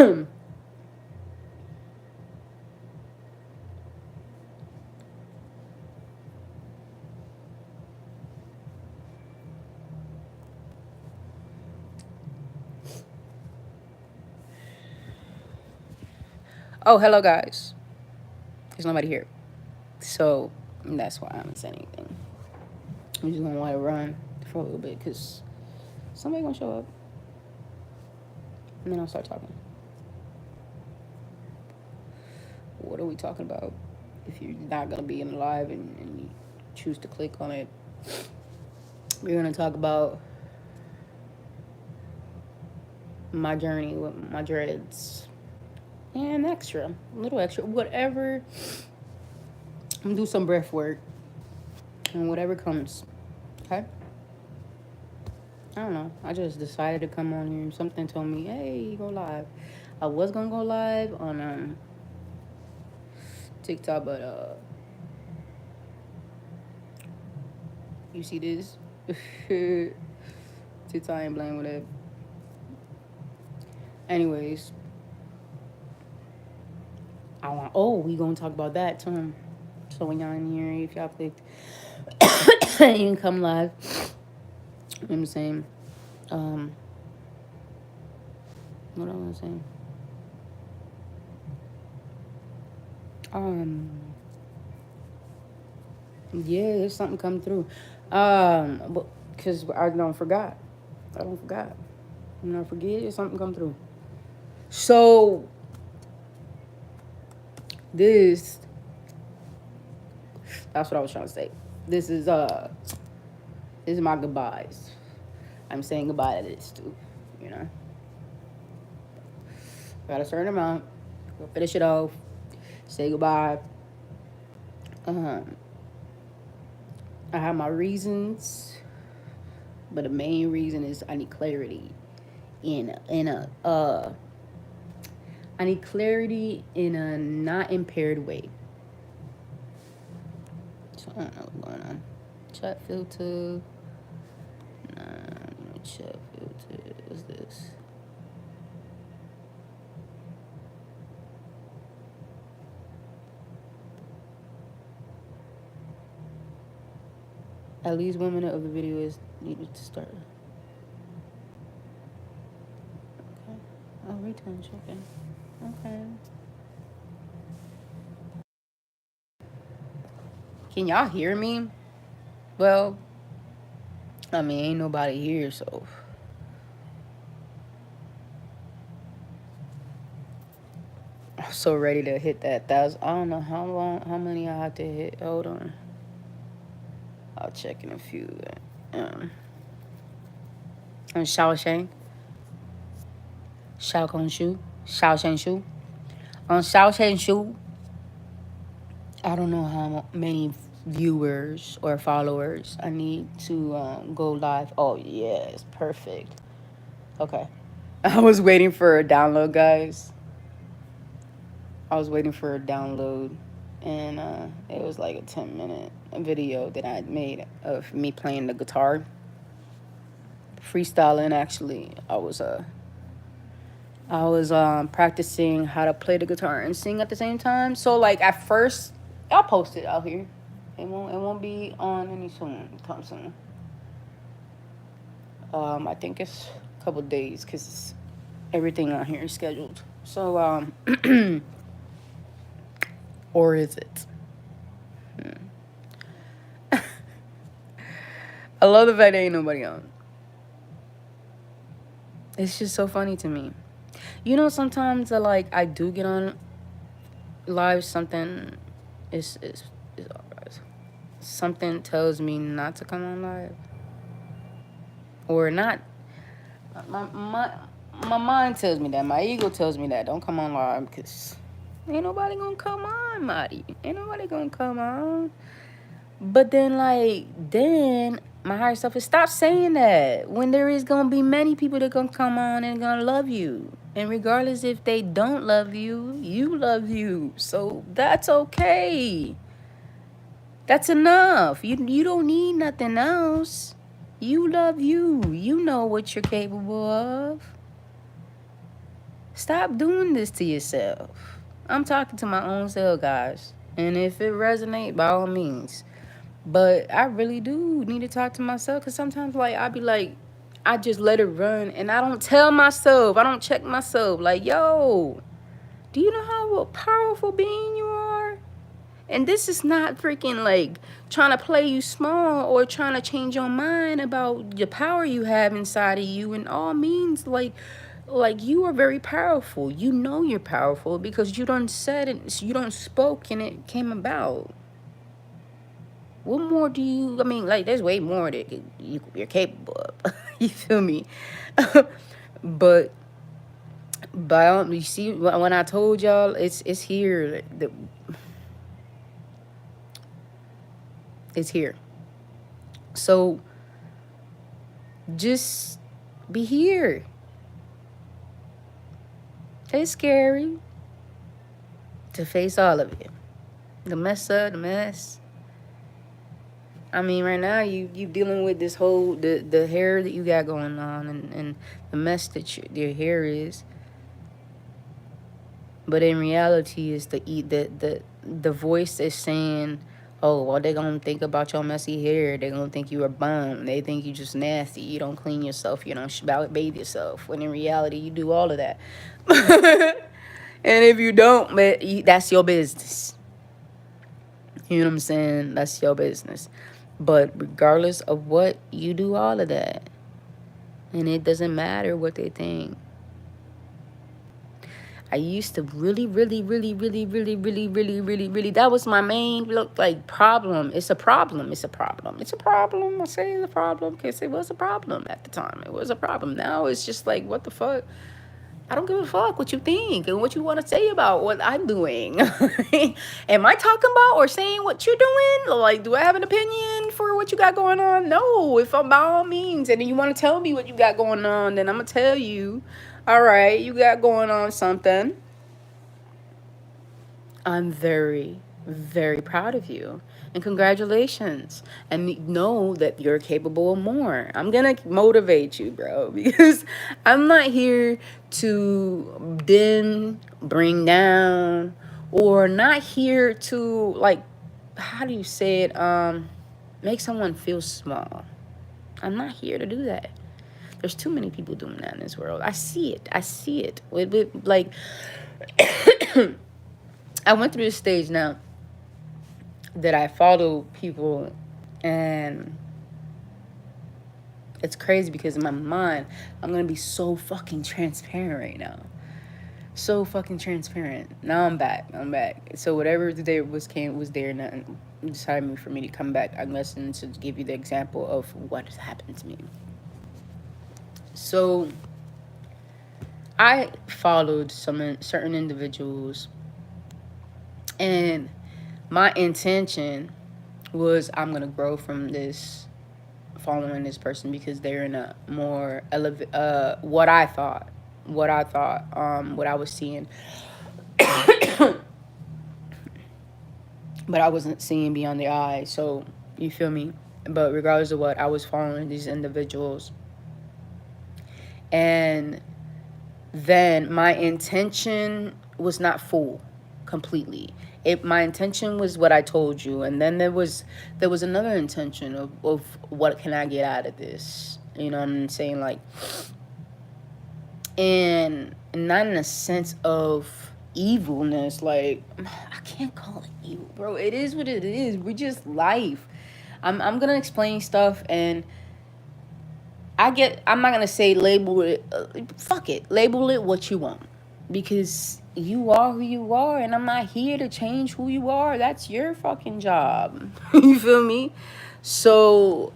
Oh, hello, guys. There's nobody here. So that's why I haven't said anything. I'm just gonna let it run for a little bit because somebody gonna show up and then I'll start talking. What are we talking about? If you're not gonna be in live and you choose to click on it, we're gonna talk about my journey with my dreads and extra, a little extra, whatever. I'm gonna do some breath work and whatever comes. Okay. I don't know. I just decided to come on here. Something told me, "Hey, go live." I was gonna go live on TikTok, but you see this? TikTok ain't playing with it. Anyways, we gonna talk about that too. So when y'all in here, if y'all clicked, you can come live. You know what I'm saying? What am I saying? Yeah, there's something come through. Because I don't forgot. I don't forgot. I'm not forget. There's something come through. So this, that's what I was trying to say. This is my goodbyes. I'm saying goodbye to this too. You know, got a certain amount. We'll finish it off. Say goodbye. I have my reasons, but the main reason is I need clarity I need clarity in a not impaired way. So I don't know what's going on. Chat filter. Nah, chat filter. What's this? At least 1 minute of the video is needed to start. Okay. Oh, retouch. Okay. Okay. Can y'all hear me? Well, I mean, ain't nobody here, so. I'm so ready to hit that 1,000. I don't know how many I have to hit. Hold on. I'll check in a few. On Shaosheng. Shao Kong Shu. Shaosheng Shu. On Shaosheng Shu, I don't know how many viewers or followers I need to go live. Oh, yes. Perfect. Okay. I was waiting for a download, guys. I was waiting for a download, and it was like a 10-minute video that I made of me playing the guitar, freestyling. Actually, I was practicing how to play the guitar and sing at the same time. So like at first, I'll post it out here. It won't be on any time soon. I think it's a couple days because everything out here is scheduled. So or is it? I love the fact there ain't nobody on. It's just so funny to me. You know, sometimes I do get on live. Something is alright. Something tells me not to come on live, or not. My mind tells me that. My ego tells me that. Don't come on live because ain't nobody gonna come on, Marty. Ain't nobody gonna come on. But then my higher self is stop saying that when there is gonna be many people that gonna come on and gonna love you. And regardless if they don't love you, you love you. So that's okay. That's enough. You don't need nothing else. You love you. You know what you're capable of. Stop doing this to yourself. I'm talking to my own self, guys. And if it resonates, by all means. But I really do need to talk to myself because sometimes, like, I be like, I just let it run and I don't tell myself, I don't check myself. Like, yo, do you know how a powerful being you are? And this is not freaking like trying to play you small or trying to change your mind about the power you have inside of you. And all means, like you are very powerful. You know you're powerful because you done said it, you done spoke, and it came about. What more do you? I mean, like there's way more that you're capable of. You feel me? But you see, when I told y'all, it's here. It's here. So just be here. It's scary to face all of it. The mess. I mean, right now you dealing with this whole the hair that you got going on and the mess that your hair is. But in reality, it's the voice is saying, "Oh, well, they're gonna think about your messy hair. They're gonna think you a bum. They think you just nasty. You don't clean yourself. You don't bathe yourself." When in reality, you do all of that. And if you don't, that's your business. You know what I'm saying? That's your business. But regardless of what, you do all of that. And it doesn't matter what they think. I used to really, that was my main problem. It's a problem. I say it's a problem because it was a problem at the time. It was a problem. Now it's just like, what the fuck? I don't give a fuck what you think and what you want to say about what I'm doing. Am I talking about or saying what you're doing? Like, do I have an opinion for what you got going on? No. If I'm by all means, and then you want to tell me what you got going on, then I'm going to tell you, all right, you got going on something. I'm very, very proud of you. And congratulations. And know that you're capable of more. I'm going to motivate you, bro, because I'm not here to bring down, or not here to, like, how do you say it? Make someone feel small. I'm not here to do that. There's too many people doing that in this world. I see it. With like, I went through this stage now that I follow people, and it's crazy because in my mind, I'm going to be so fucking transparent right now. So fucking transparent. Now I'm back. So whatever the day was there, and decided for me to come back. I'm listening to give you the example of what has happened to me. So I followed certain individuals, and my intention was I'm going to grow from this, following this person, because they're in a more what I thought, what I was seeing. But I wasn't seeing beyond the eye. So you feel me? But regardless of what, I was following these individuals. And then my intention was not full completely. My intention was what I told you, and then there was another intention of what can I get out of this, you know what I'm saying, like, and not in a sense of evilness, like, I can't call it evil, bro. It is what it is. We just life. I'm gonna explain stuff, and I'm not gonna say label it, fuck it, label it what you want, because you are who you are, and I'm not here to change who you are. That's your fucking job. You feel me? So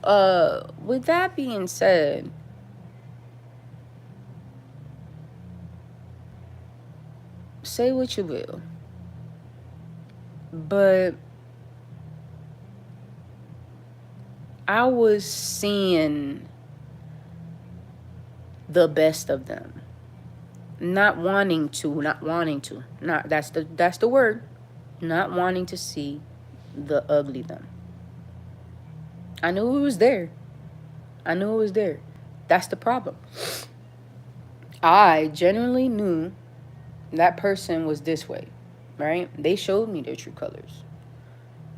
with that being said, say what you will, but I was seeing the best of them. Not wanting to. That's the word. Not wanting to see the ugly them. I knew it was there. That's the problem. I genuinely knew that person was this way, right? They showed me their true colors,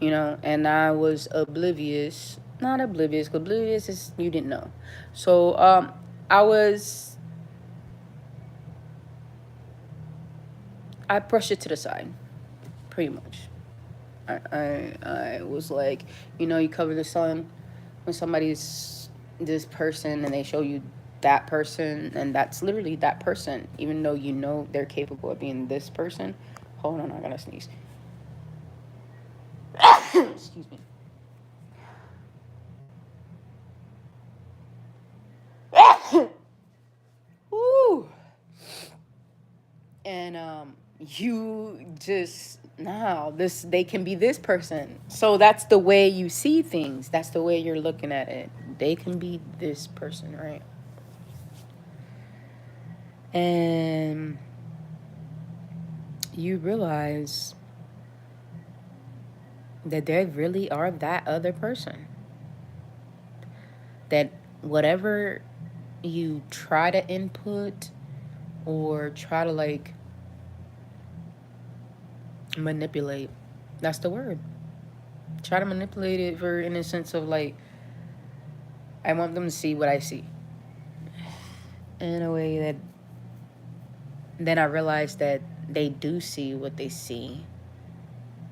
you know, and I was oblivious. Not oblivious, 'cause oblivious is you didn't know. So I was I brushed it to the side, pretty much. I was like, you know, you cover the sun when somebody's this person and they show you that person, and that's literally that person, even though you know they're capable of being this person. Hold on, I gotta sneeze. Excuse me. Woo. And you just now this they can be this person. So that's the way you see things. That's the way you're looking at it. They can be this person, right? And you realize that they really are that other person. That whatever you try to input or try to like manipulate, that's the word. Try to manipulate it for in a sense of like I want them to see what I see. In a way that then I realized that they do see what they see.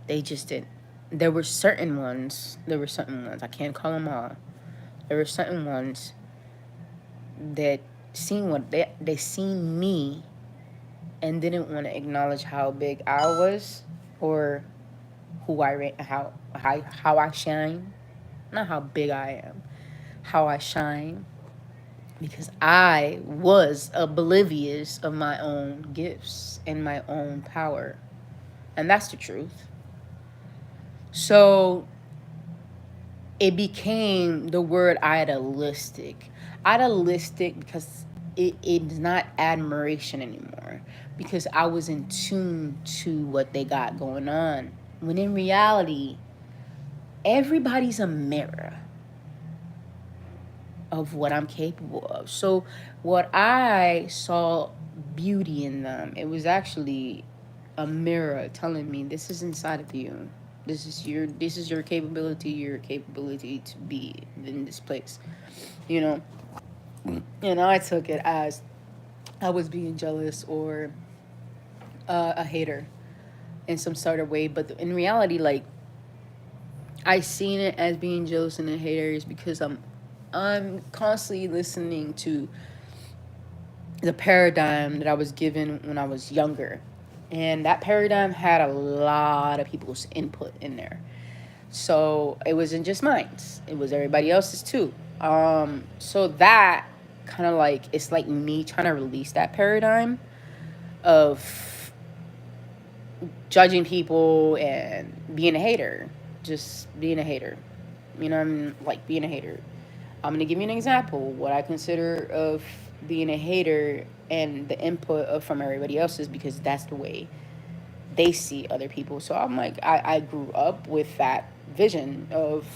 They just didn't. There were certain ones. There were certain ones. I can't call them all. There were certain ones that seen what they seen me and didn't want to acknowledge how big I was or who how I shine. Not how big I am. How I shine. Because I was oblivious of my own gifts and my own power. And that's the truth. So it became the word idealistic. Idealistic because it's not admiration anymore. Because I was in tune to what they got going on. When in reality, everybody's a mirror of what I'm capable of. So what I saw beauty in them, it was actually a mirror telling me this is inside of you. This is your capability, your capability to be in this place. You know? And I took it as I was being jealous or a hater in some sort of way, but in reality, like I seen it as being jealous and a hater is because I'm constantly listening to the paradigm that I was given when I was younger. And that paradigm had a lot of people's input in there. So it wasn't just mine. It was everybody else's too. So that kind of like, it's like me trying to release that paradigm of judging people and being a hater. Just being a hater. You know what I mean? Like being a hater. I'm going to give you an example. What I consider of being a hater and the input of from everybody else's because that's the way they see other people. So I'm like, I grew up with that vision of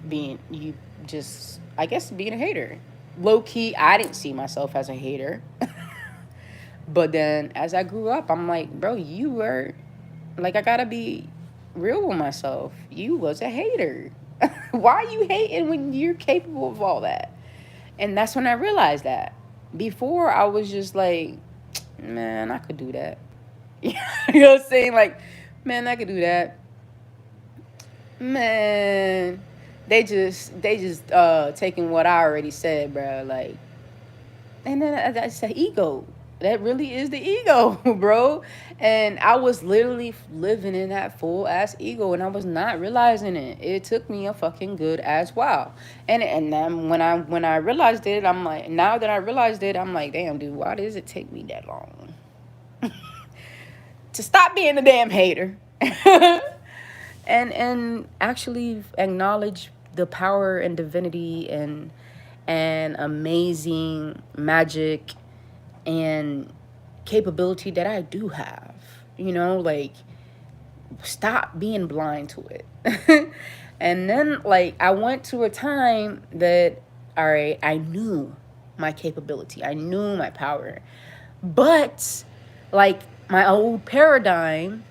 being, you just, I guess, being a hater. Low key, I didn't see myself as a hater. But then as I grew up, I'm like, bro, you were, like, I gotta be real with myself. You was a hater. Why are you hating when you're capable of all that? And that's when I realized that. Before, I was just like, man, I could do that. You know what I'm saying? Like, man, I could do that. Man, they just taking what I already said, bro. Like, and then that's the ego. That really is the ego, bro. And I was literally living in that full ass ego, and I was not realizing it. It took me a fucking good ass while. And then when I realized it, I'm like, now that I realized it, I'm like, damn, dude, why does it take me that long to stop being a damn hater? And actually acknowledge the power and divinity and amazing magic and capability that I do have. You know, like stop being blind to it. And then like I went to a time that all right, I knew my capability. I knew my power. But like my old paradigm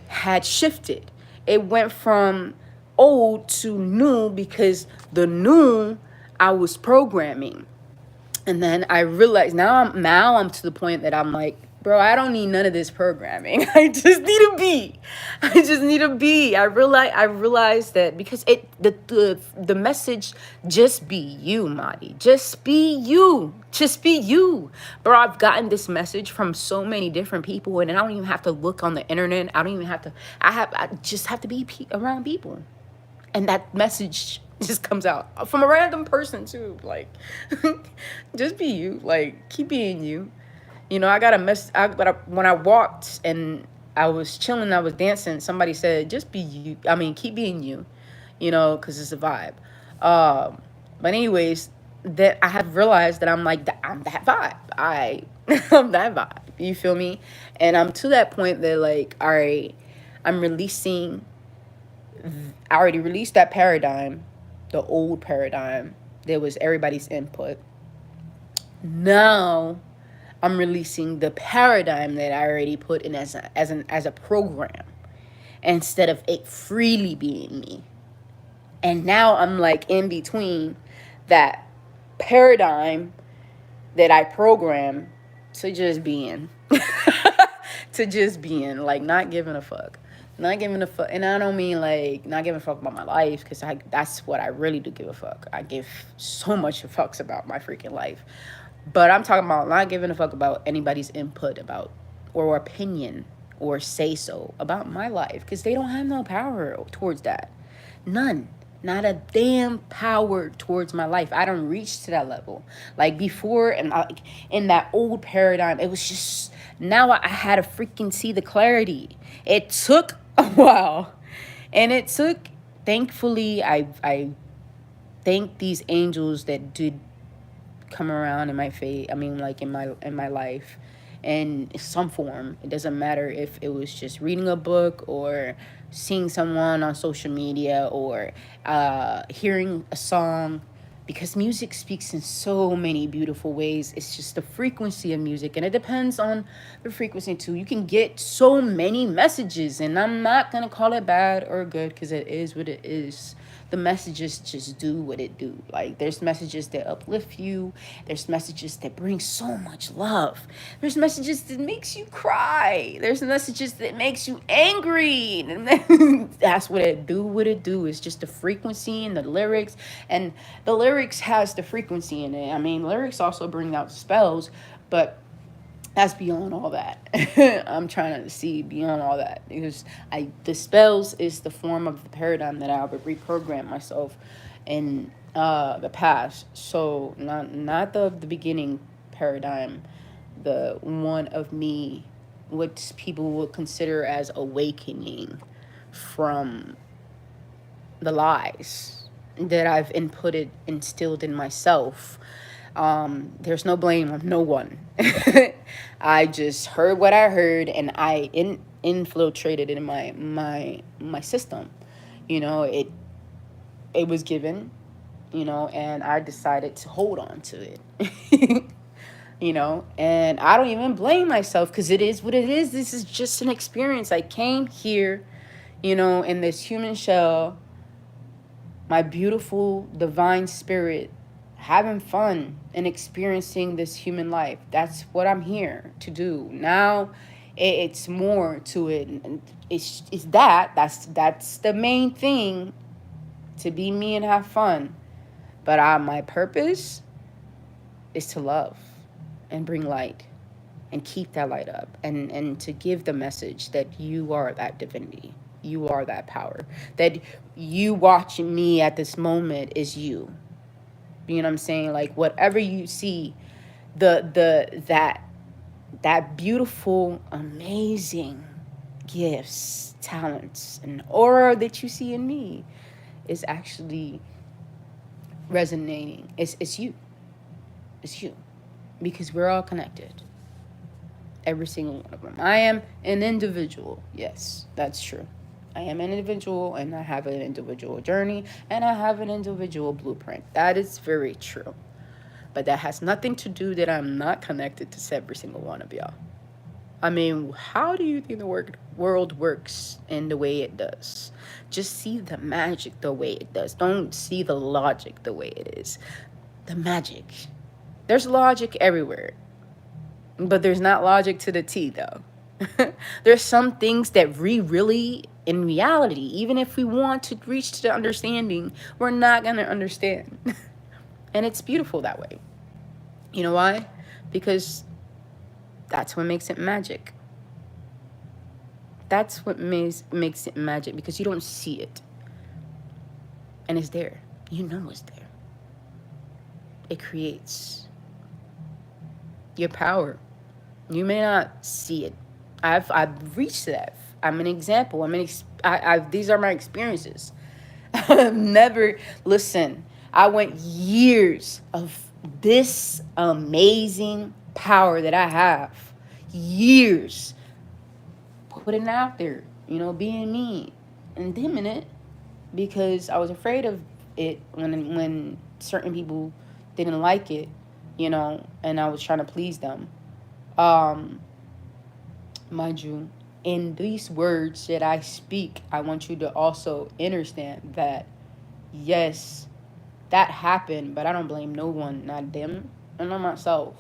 had shifted. It went from old to new because the new I was programming. And then I realized now I'm to the point that I'm like, bro, I don't need none of this programming. I just need a beat. I just need a beat. I realized that because the message, just be you, Madi. Just be you. Just be you. Bro, I've gotten this message from so many different people, and I don't even have to look on the internet. I don't even have to I just have to be around people. And that message just comes out from a random person too. Like, just be you. Like, keep being you. You know, I got a mess. When I walked and I was chilling, I was dancing. Somebody said, "Just be you." I mean, keep being you. You know, because it's a vibe. But anyways, that I have realized that I'm that vibe. I'm that vibe. You feel me? And I'm to that point that like, all right, I'm releasing I already released that paradigm, the old paradigm. There was everybody's input. Now I'm releasing the paradigm that I already put in as a program instead of it freely being me. And now I'm like in between that paradigm that I program to just being. To just being, like, not giving a fuck. Not giving a fuck. And I don't mean like not giving a fuck about my life, because that's what I really do give a fuck. I give so much of fucks about my freaking life. But I'm talking about not giving a fuck about anybody's input about or opinion or say so about my life, because they don't have no power towards that. None. Not a damn power towards my life. I don't reach to that level. Like before, and in that old paradigm, it was just, now I had to freaking see the clarity. It took a while, and it took. Thankfully, I thank these angels that did come around in my fate. I mean, like in my life, in some form. It doesn't matter if it was just reading a book or seeing someone on social media or hearing a song, because music speaks in so many beautiful ways. It's just the frequency of music, and it depends on the frequency too. You can get so many messages, and I'm not gonna call it bad or good, because it is what it is. The messages just do what it do. Like, there's messages that uplift you, there's messages that bring so much love, there's messages that makes you cry, there's messages that makes you angry. That's what it do. What it do is just the frequency and the lyrics, and the lyrics has the frequency in it. I mean, lyrics also bring out spells, but that's beyond all that. I'm trying to see beyond all that, because the spells is the form of the paradigm that I would reprogram myself in the past. So not the beginning paradigm, the one of me, what people would consider as awakening from the lies that I've instilled in myself. There's no blame on no one. I just heard what I heard, and I infiltrated it in my system. You know, it was given, you know, and I decided to hold on to it. You know, and I don't even blame myself, because it is what it is. This is just an experience. I came here, you know, in this human shell, my beautiful divine spirit, having fun and experiencing this human life. That's what I'm here to do. Now it's more to it. And it's that's the main thing, to be me and have fun. But my purpose is to love and bring light and keep that light up, and to give the message that you are that divinity. You are that power. That you watching me at this moment is you. You know what I'm saying? Like, whatever you see, that beautiful, amazing gifts, talents, and aura that you see in me is actually resonating. It's you. It's you. Because we're all connected. Every single one of them. I am an individual. Yes, that's true. I am an individual, and I have an individual journey, and I have an individual blueprint. That is very true. But that has nothing to do that I'm not connected to every single one of y'all. I mean, how do you think the world works in the way it does? Just see the magic the way it does. Don't see the logic the way it is. The magic. There's logic everywhere, but there's not logic to the T, though. There's some things that we really, in reality, even if we want to reach to the understanding, we're not going to understand. And it's beautiful that way. You know why? Because that's what makes it magic. That's what makes it magic, because you don't see it. And it's there. You know it's there. It creates your power. You may not see it. I've reached that. I'm an example. These are my experiences. I've never, listen, I went years of this amazing power that I have. Years putting it out there, being me and dimming it, because I was afraid of it when certain people didn't like it, and I was trying to please them. Um, Mind you, in these words that I speak, I want you to also understand that, yes, that happened, but I don't blame no one, not them, and not myself.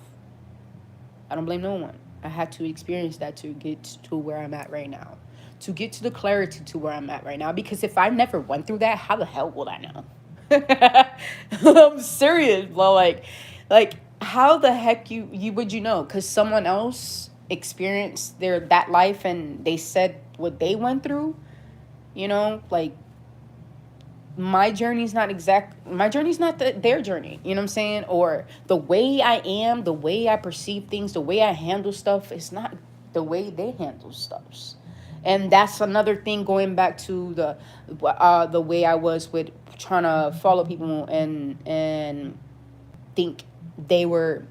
I don't blame no one. I had to experience that to get to where I'm at right now, to get to the clarity to where I'm at right now. Because if I never went through that, how the hell would I know? I'm serious, bro. Like how the heck you would know? Because someone else experienced that life and they said what they went through. Like my journey's not their journey, you know what I'm saying? Or the way I am, the way I perceive things, the way I handle stuff is not the way they handle stuff. And that's another thing, going back to the way I was with trying to follow people and think they were,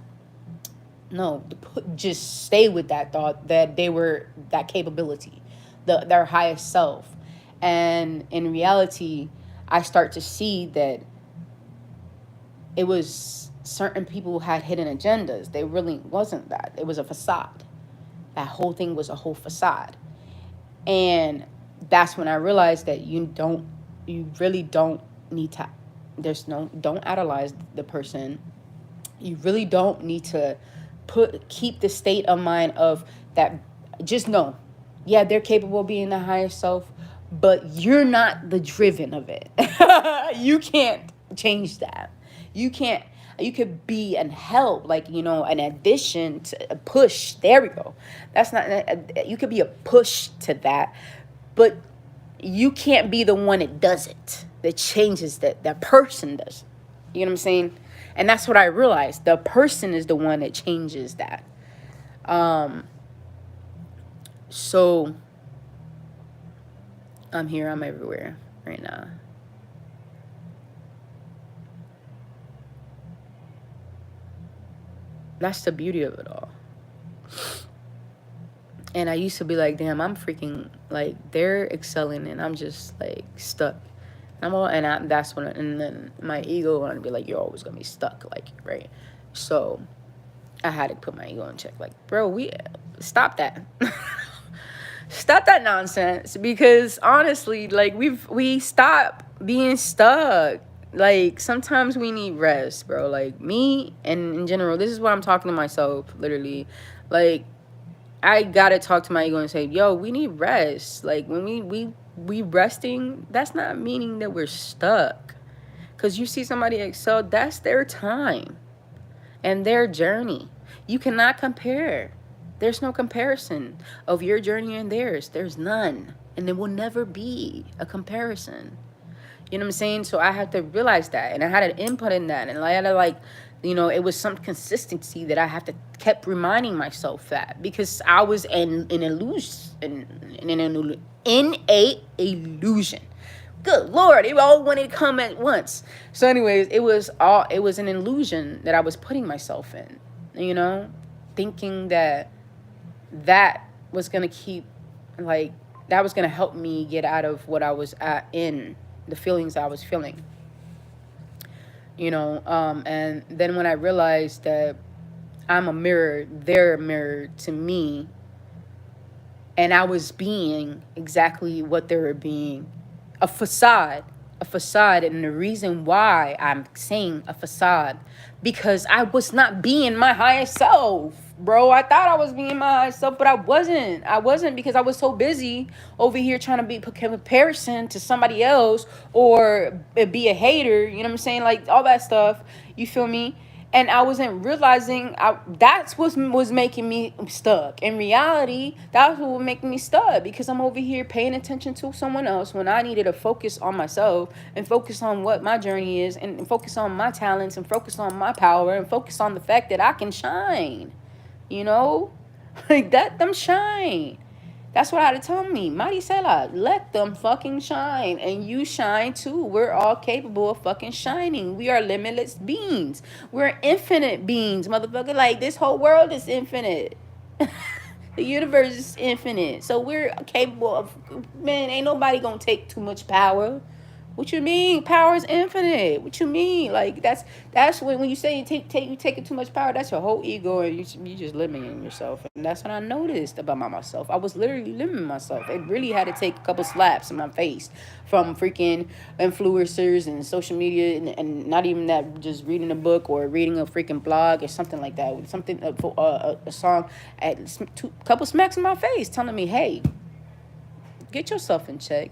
no, just stay with that thought that they were that capability, their highest self. And in reality, I start to see that it was certain people who had hidden agendas. They really wasn't that. It was a facade. That whole thing was a whole facade. And that's when I realized that you really don't need to, don't idolize the person. You really don't need to keep the state of mind of that. Just know, yeah, they're capable of being the highest self, but you're not the driven of it. You can't change that. You can't. You could be an help, like, an addition to a push. There we go. That's not. You could be a push to that, but you can't be the one that does it. That changes that person does. You know what I'm saying? And that's what I realized. The person is the one that changes that. So I'm here. I'm everywhere right now. That's the beauty of it all. And I used to be like, damn, I'm freaking, like, they're excelling and I'm just like stuck. That's when, and then my ego wanted to be like, you're always gonna be stuck, like, right? So I had to put my ego in check, like, bro, we stop that. Stop that nonsense, because honestly, like, we stop being stuck. Like, sometimes we need rest, bro. Like, me, and in general, this is what I'm talking to myself, literally. Like, I gotta talk to my ego and say, yo, we need rest. Like, when we resting, that's not meaning that we're stuck. Because you see somebody excel, that's their time and their journey. You cannot compare. There's no comparison of your journey and theirs. There's none. And there will never be a comparison. You know what I'm saying? So I had to realize that, and I had an input in that, and I had to, it was some consistency that I have to kept reminding myself that, because I was in a illusion. Good Lord, it all wanted to come at once. So anyways, it was an illusion that I was putting myself in, thinking that was going to keep, that was going to help me get out of what I was in, the feelings I was feeling, and then when I realized that I'm a mirror, they're a mirror to me, And I was being exactly what they were being, a facade, a facade. And the reason why I'm saying a facade, because I was not being my highest self, bro. I thought I was being my highest self, but I wasn't because I was so busy over here trying to be comparison to somebody else, or be a hater, you know what I'm saying, like all that stuff, you feel me? And I wasn't realizing that's what was making me stuck. In reality, that's what was making me stuck, because I'm over here paying attention to someone else when I needed to focus on myself and focus on what my journey is, and focus on my talents and focus on my power and focus on the fact that I can shine. You know, like that, them shine. That's what I had to tell me. Maricela, let them fucking shine. And you shine too. We're all capable of fucking shining. We are limitless beings. We're infinite beings, motherfucker. Like, this whole world is infinite. The universe is infinite. So we're capable of, man, ain't nobody gonna take too much power. What you mean? Power is infinite. What you mean? Like, that's when you say you taking too much power. That's your whole ego, and you just limiting yourself. And that's what I noticed about myself. I was literally limiting myself. It really had to take a couple slaps in my face from freaking influencers and social media, and not even that, just reading a book or reading a freaking blog or something like that. Something a song, at couple smacks in my face, telling me, hey, get yourself in check,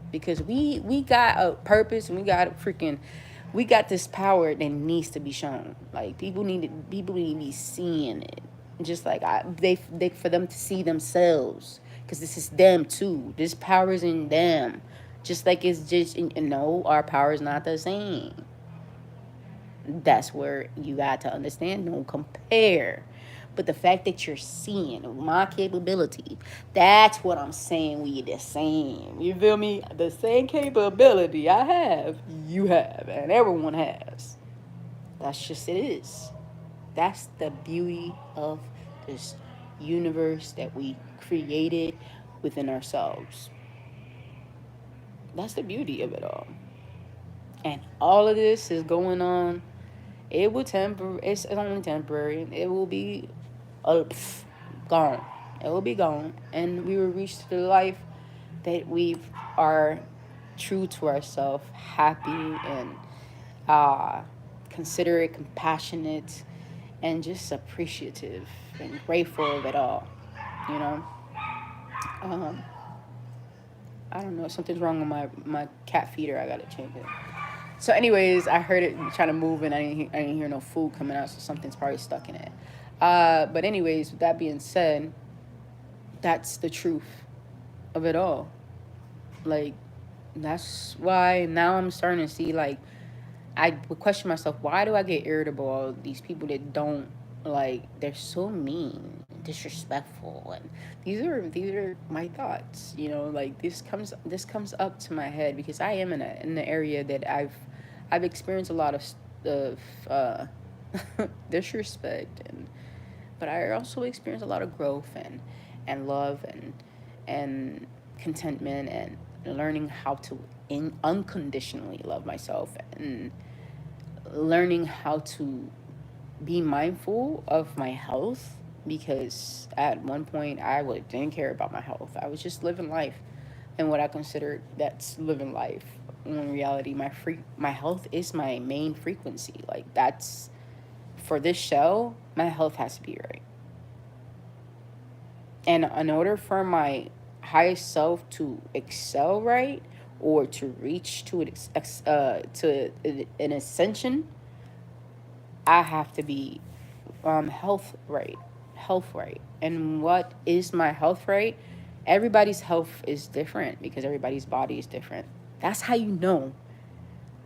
because we got a purpose, and we got this power that needs to be shown. Like, people need to be seeing it, just like they for them to see themselves, because this is them too. This power is in them, just like it's just no, our power is not the same. That's where you got to understand, don't compare. But the fact that you're seeing my capability, that's what I'm saying. We the same. You feel me? The same capability I have, you have, and everyone has. That's just it is. That's the beauty of this universe that we created within ourselves. That's the beauty of it all. And all of this is going on. It will temper. It's only temporary. It will be gone. It will be gone, and we will reach to the life that we are true to ourselves, happy and uh, considerate, compassionate, and just appreciative and grateful of it all. You know, um, I don't know. Something's wrong with my cat feeder. I gotta change it. So, anyways, I heard it trying to move, and I didn't hear no food coming out, so something's probably stuck in it. But anyways, with that being said, that's the truth of it all. Like, that's why now I'm starting to see, like, I would question myself, why do I get irritable? All these people that don't, like, they're so mean, disrespectful, and these are my thoughts. You know, like, this comes up to my head because I am in the area that I've experienced a lot of disrespect, but I also experienced a lot of growth and love and contentment, and learning how to unconditionally love myself, and learning how to be mindful of my health, because at one point didn't care about my health. I was just living life, and what I considered that's living life. When in reality, my health is my main frequency. Like, that's for this show. My health has to be right, and in order for my highest self to excel right, or to reach to an ascension, I have to be health right. And what is my health right? Everybody's health is different, because everybody's body is different. That's how you know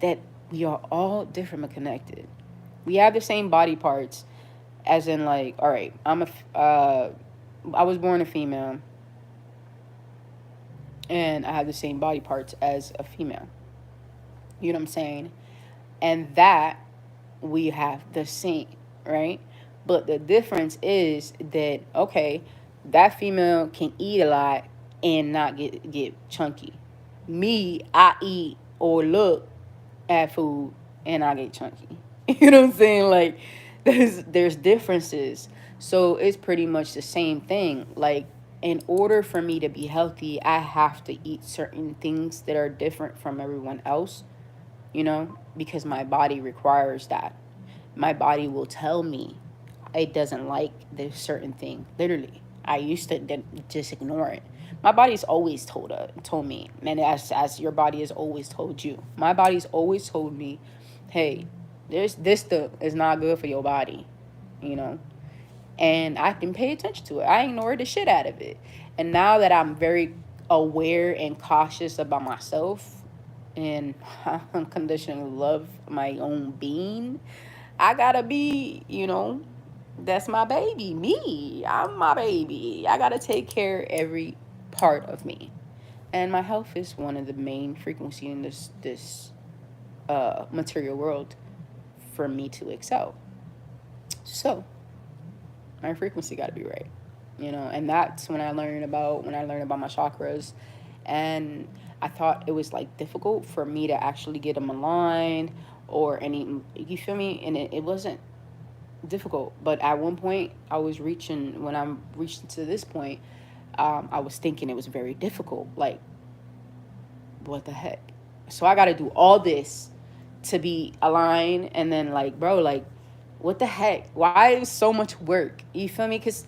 that we are all different but connected. We have the same body parts, as in, like, all right, I was born a female, and I have the same body parts as a female. You know what I'm saying? And that we have the same, right? But the difference is that, okay, that female can eat a lot and not get chunky. Me, I eat or look at food and I get chunky. You know what I'm saying? Like, there's differences. So it's pretty much the same thing. Like, in order for me to be healthy, I have to eat certain things that are different from everyone else, because my body requires that. My body will tell me it doesn't like this certain thing. Literally, I used to just ignore it. My body's always told me, and as your body has always told you. My body's always told me, hey, there's this stuff is not good for your body, you know. And I can pay attention to it. I ignore the shit out of it. And now that I'm very aware and cautious about myself and unconditionally love my own being, I gotta be, that's my baby. Me. I'm my baby. I gotta take care of every part of me. And my health is one of the main frequency in this material world for me to excel. So my frequency got to be right, and that's when I learned about my chakras. And I thought it was like difficult for me to actually get them aligned or any, you feel me, and it wasn't difficult. But at one point I was reaching when I'm reaching to this point, I was thinking it was very difficult, like what the heck. So I got to do all this to be aligned, and then like, bro, like, what the heck? Why is so much work? You feel me? Because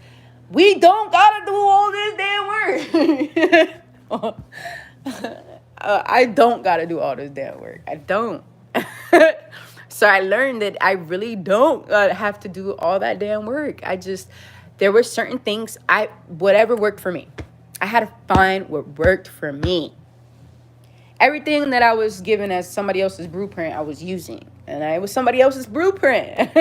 we don't gotta do all this damn work. I don't gotta do all this damn work. I don't. So I learned that I really don't have to do all that damn work. There were certain things, whatever worked for me. I had to find what worked for me. Everything that I was given as somebody else's blueprint, I was using. And it was somebody else's blueprint.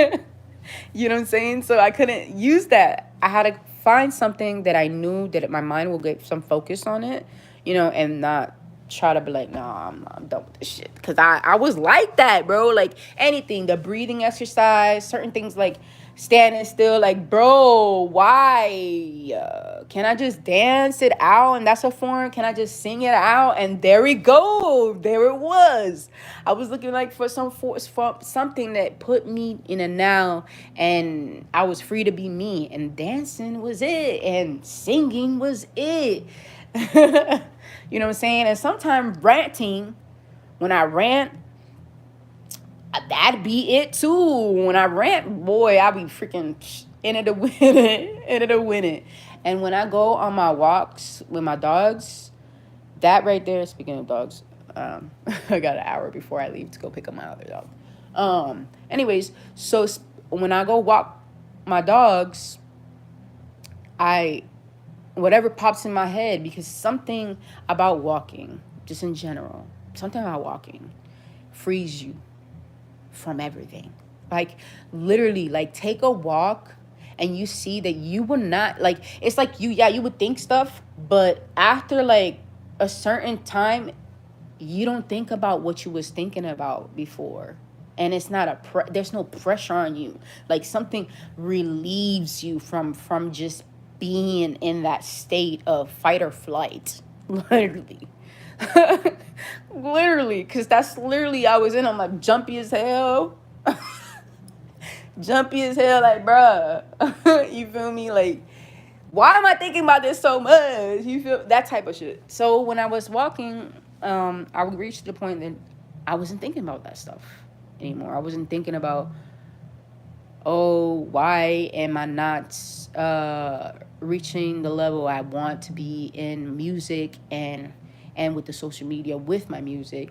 You know what I'm saying? So I couldn't use that. I had to find something that I knew that my mind will get some focus on it, and not try to be like, nah, I'm done with this shit. Because I was like that, bro. Like anything, the breathing exercise, certain things like standing still, like, bro, why? Can I just dance it out? And that's a form. Can I just sing it out? And there we go. There it was. I was looking like for something that put me in a now, and I was free to be me. And dancing was it, and singing was it. You know what I'm saying? And sometimes ranting, when I rant, that'd be it too. When I rant, boy, I be freaking in it to win it, in it to win it. And when I go on my walks with my dogs, that right there, speaking of dogs, I got an hour before I leave to go pick up my other dog. Anyways, so when I go walk my dogs, whatever pops in my head, because something about walking, just in general, something about walking frees you from everything. Like literally, like take a walk and you see that you will not, like, it's like you would think stuff, but after like a certain time, you don't think about what you was thinking about before. And it's not there's no pressure on you. Like something relieves you from just being in that state of fight or flight. Literally. Literally, because that's literally I was in. I'm like jumpy as hell. Jumpy as hell, like, bruh. You feel me? Like, why am I thinking about this so much? You feel that type of shit. So when I was walking, I would reach the point that I wasn't thinking about that stuff anymore. I wasn't thinking about, oh, why am I not reaching the level I want to be in music and with the social media with my music.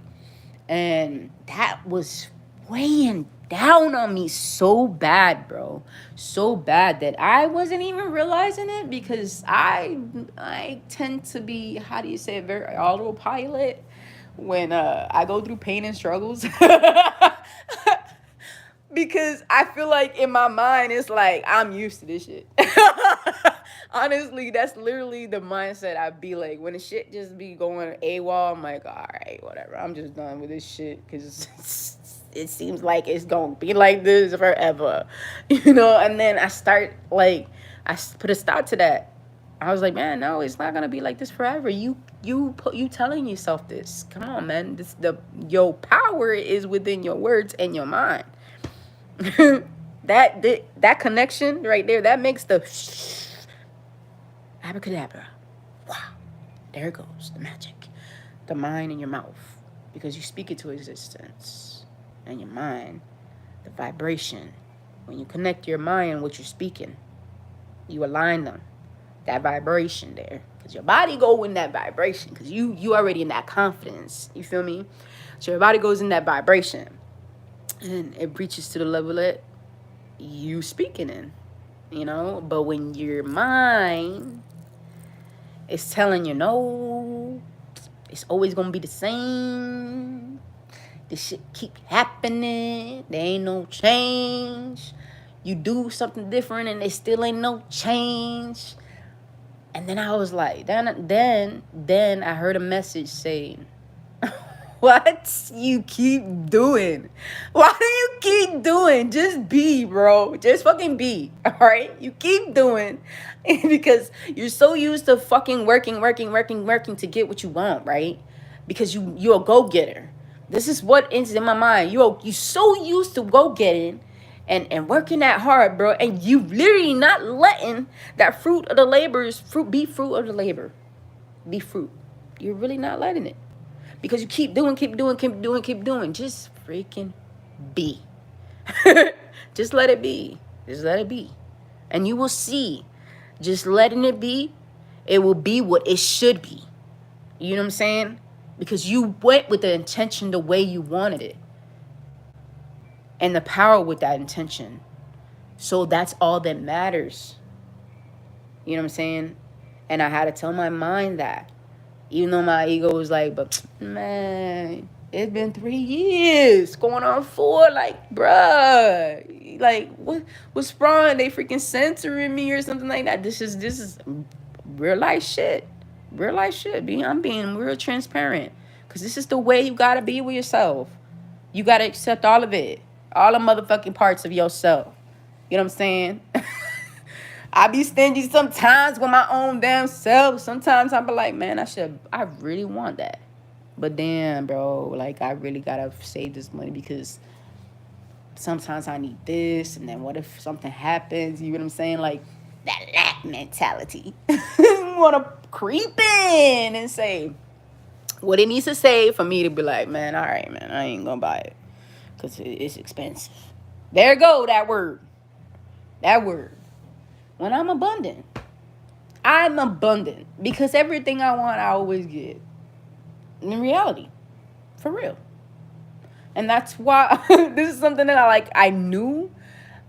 And that was weighing down on me so bad, bro. So bad that I wasn't even realizing it, because I tend to be, how do you say it, very autopilot when I go through pain and struggles. Because I feel like in my mind, it's like, I'm used to this shit. Honestly, that's literally the mindset I be like. When the shit just be going AWOL, I'm like, all right, whatever. I'm just done with this shit, because it seems like it's going to be like this forever. And then I put a stop to that. I was like, man, no, it's not going to be like this forever. You telling yourself this. Come on, man. Your power is within your words and your mind. That connection right there, that makes the abracadabra. Wow. There goes the magic. The mind in your mouth. Because you speak it to existence. And your mind, the vibration. When you connect your mind with what you're speaking, you align them. That vibration there. Because your body go in that vibration. Because you already in that confidence. You feel me? So your body goes in that vibration. And it reaches to the level that you speaking in. You know? But when your mind is telling you, no, it's always going to be the same. This shit keep happening. There ain't no change. You do something different and there still ain't no change. And then I was like, then I heard a message saying, what you keep doing? Why do you keep doing? Just be, bro. Just fucking be. All right? You keep doing because you're so used to fucking working to get what you want, right? Because you're a go-getter. This is what is in my mind. You so used to go-getting and working that hard, bro, and you literally not letting that fruit of the labor be fruit of the labor. Be fruit. You're really not letting it. Because you keep doing. Just freaking be. Just let it be. Just let it be. And you will see. Just letting it be, it will be what it should be. You know what I'm saying? Because you went with the intention the way you wanted it. And the power with that intention. So that's all that matters. You know what I'm saying? And I had to tell my mind that. Even though my ego was like, but man, it's been 3 years, going on 4, like, bruh, like, what's wrong? They freaking censoring me or something like that. This is real life shit. Real life shit. I'm being real transparent. Because this is the way you gotta be with yourself. You gotta accept all of it. All the motherfucking parts of yourself. You know what I'm saying? I be stingy sometimes with my own damn self. Sometimes I be like, man, I really want that. But damn, bro, like, I really gotta save this money because sometimes I need this. And then what if something happens? You know what I'm saying? Like, that lack mentality. Want to creep in and say what it needs to say for me to be like, man, all right, man, I ain't gonna buy it because it's expensive. There go that word. That word. When I'm abundant because everything I want, I always get. In reality, for real. And that's why this is something that I knew,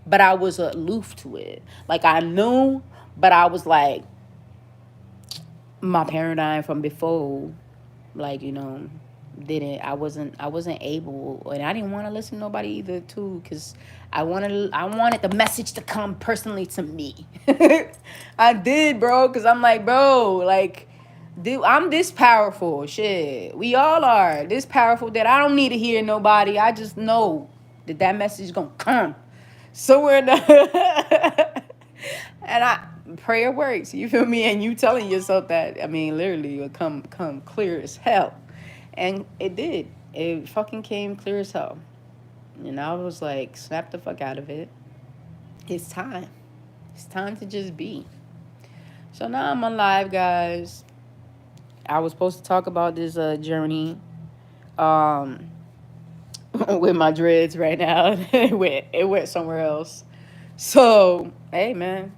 but I was aloof to it. Like, I knew, but I was like, my paradigm from before, like, you know, I wasn't able, and I didn't want to listen to nobody either too, because I wanted the message to come personally to me. I did, bro, because I'm like, bro, like, dude, I'm this powerful. Shit, we all are this powerful that I don't need to hear nobody. I just know that message is gonna come somewhere. And prayer works. You feel me? And you telling yourself that, I mean, literally, it will come clear as hell. And it did. It fucking came clear as hell. And I was like, snap the fuck out of it. It's time. It's time to just be. So now I'm alive, guys. I was supposed to talk about this journey with my dreads right now. It went somewhere else. So, hey, man.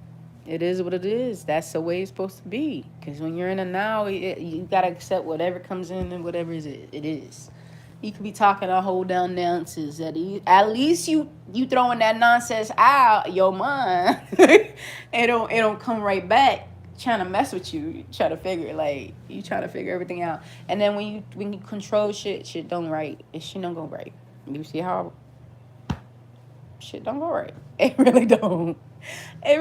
It is what it is. That's the way it's supposed to be. Because when you're in a now, you got to accept whatever comes in and whatever it is. You could be talking a whole down nonsense. At least you throwing that nonsense out your mind. it don't come right back trying to mess with you. Try to figure you trying to figure everything out. And then when you control shit don't right. Shit don't go right. You see how shit don't go right. It really don't. It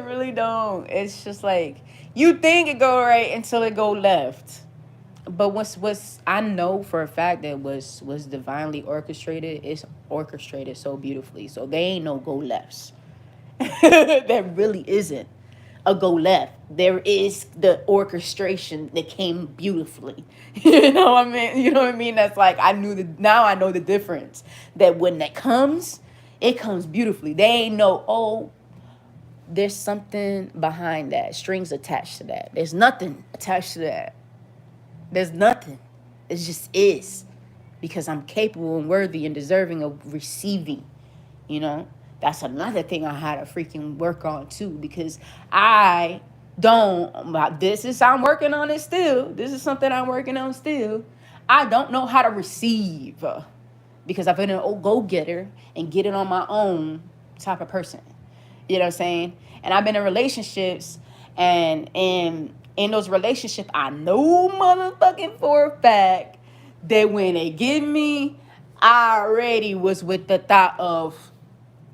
really don't. It's just like, you think it go right until it go left. But what's I know for a fact that was divinely orchestrated, it's orchestrated so beautifully. So there ain't no go lefts. There really isn't a go left. There is the orchestration that came beautifully. You know what I mean? That's like, now I know the difference. That when that comes, it comes beautifully. They ain't no, there's something behind that, strings attached to that. There's nothing attached to that. There's nothing. It just is, because I'm capable and worthy and deserving of receiving, you know? That's another thing I had to freaking work on too, because I don't, I'm working on it still. This is something I'm working on still. I don't know how to receive, because I've been a go-getter and get it on my own type of person. You know what I'm saying? And I've been in relationships, and in those relationships, I know motherfucking for a fact that when they get me, I already was with the thought of,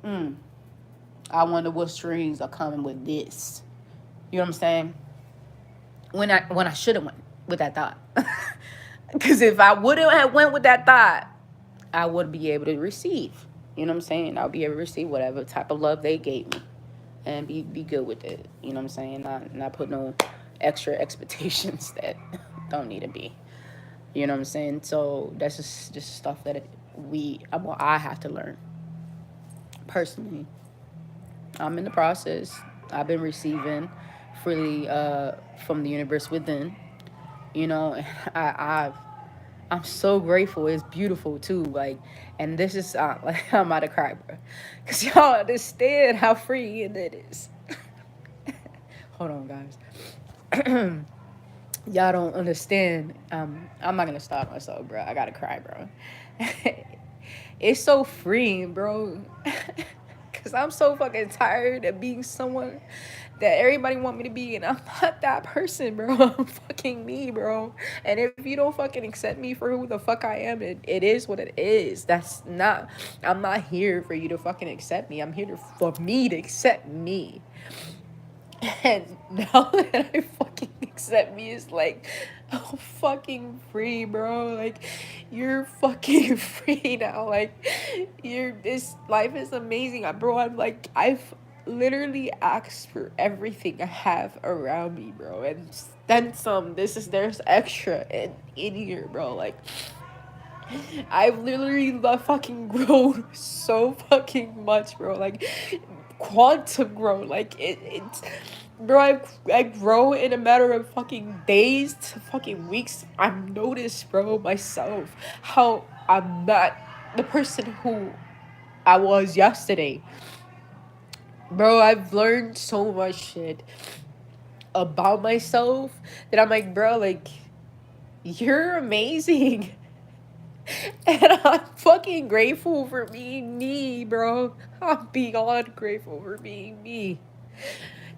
I wonder what strings are coming with this. You know what I'm saying? When I should have went with that thought. Because if I wouldn't have went with that thought, I would be able to receive. You know what I'm saying? I'll be able to receive whatever type of love they gave me, and be good with it. You know what I'm saying? Not put no extra expectations that don't need to be. You know what I'm saying? So that's just stuff that I have to learn. Personally, I'm in the process. I've been receiving freely from the universe within. You know, I'm so grateful. It's beautiful too. Like, and this is like, I'm about to cry, bro, cause y'all understand how freeing it is. Hold on, guys. Y'all don't understand. I'm not gonna stop myself, bro. I gotta cry, bro. It's so freeing, bro. Cause I'm so fucking tired of being someone that everybody want me to be, and I'm not that person, bro. I'm fucking me, bro. And if you don't fucking accept me for who the fuck I am, it is what it is. I'm not here for you to fucking accept me. I'm here for me to accept me. And now that I fucking accept me, it's like, oh, fucking free, bro. Like, you're fucking free now. Like, this life is amazing, bro. I've literally asked for everything I have around me, bro, and then some. There's extra in here, bro. Like, I've literally fucking grown so fucking much, bro. Like, quantum growth. Like, it's bro, I grow in a matter of fucking days to fucking weeks. I've noticed, bro, myself, how I'm not the person who I was yesterday. Bro, I've learned so much shit about myself that I'm like, bro, like, you're amazing. And I'm fucking grateful for being me, bro. I'm beyond grateful for being me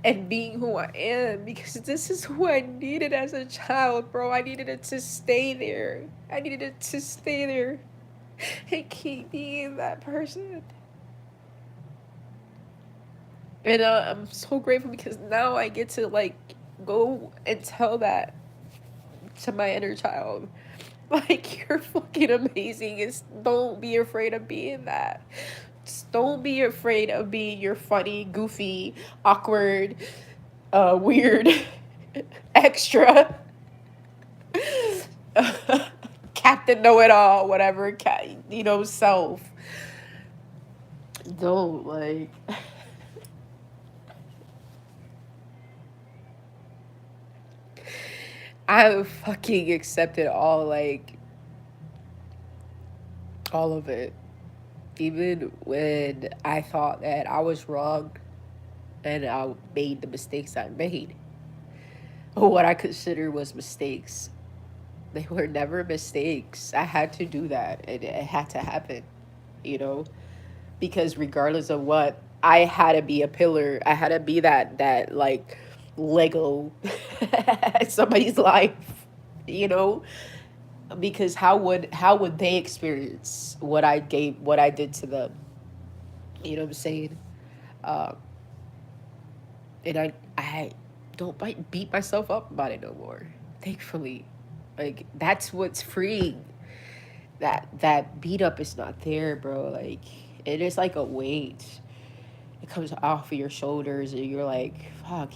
and being who I am, because this is who I needed as a child, bro. I needed it to stay there. I needed it to stay there and keep being that person. And I'm so grateful, because now I get to, like, go and tell that to my inner child. Like, you're fucking amazing. Don't be afraid of being that. Just don't be afraid of being your funny, goofy, awkward, weird, extra, Captain Know-It-All, whatever, self. Don't, like... I fucking accepted all of it. Even when I thought that I was wrong and I made the mistakes I made. What I consider was mistakes. They were never mistakes. I had to do that. It had to happen, you know? Because regardless of what, I had to be a pillar. I had to be that like, Lego in somebody's life, you know? Because how would they experience what I did to them? You know what I'm saying? And I don't beat myself up about it no more. Thankfully, like, that's what's freeing. That beat up is not there, bro. Like, it is like a weight. It comes off of your shoulders, and you're like, fuck.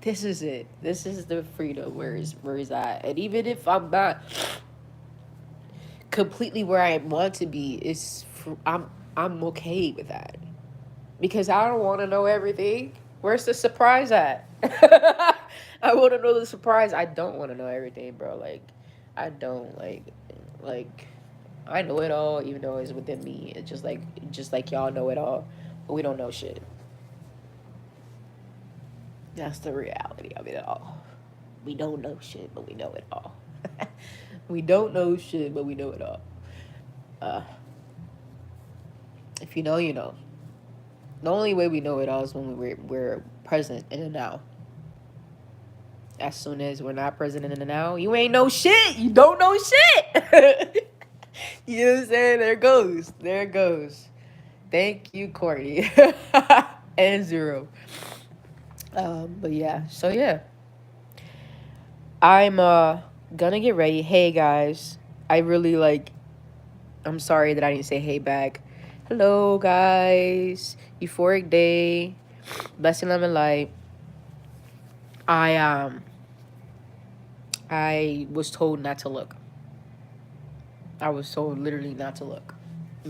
This is it. This is the freedom where is at. And even if I'm not completely where I want to be, I'm okay with that. because I don't want to know everything. Where's the surprise at? I want to know the surprise. I don't want to know everything, bro. Like, I don't like. I know it all, even though it's within me. It's just like y'all know it all, but we don't know shit. That's the reality of it all. We don't know shit, but we know it all. We don't know shit, but we know it all. Uh, if you know, you know. The only way we know it all is when we're present in the now. As soon as we're not present in the now, you ain't know shit. You don't know shit. You know what I'm saying? There it goes. There it goes. Thank you, Courtney. And zero. But yeah. So yeah. I'm gonna get ready. Hey guys. I really I'm sorry that I didn't say hey back. Hello guys. Euphoric day. Blessing love and light. I was told not to look. I was told literally not to look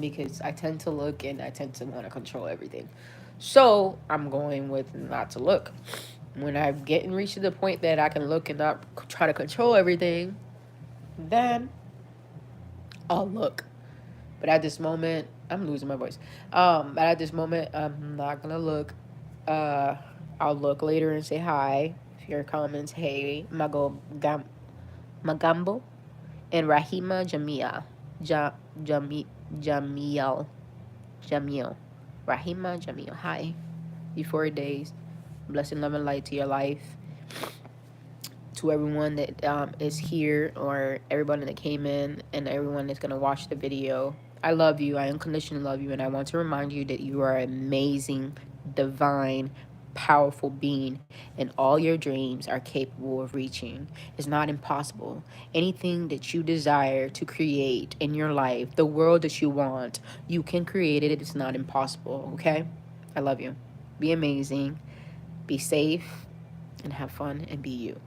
because I tend to look and I tend to want to control everything. So I'm going with not to look. When I get and reach to the point that I can look and not try to control everything, then I'll look. But at this moment, I'm losing my voice. But at this moment, I'm not gonna look. Uh, I'll look later and say hi. If your comments, hey, Magambo and Rahima Jamia. Ja, Jami, Jamiel. Jamil. Rahima Jamil. Hi. Before days. Blessing, love, and light to your life. To everyone that is here or everyone that came in and everyone that's going to watch the video. I love you. I unconditionally love you. And I want to remind you that you are an amazing, divine, powerful being. And all your dreams are capable of reaching. It's not impossible. Anything that you desire to create in your life, the world that you want, you can create it. It's not impossible. Okay? I love you. Be amazing. Be safe. And have fun and be you.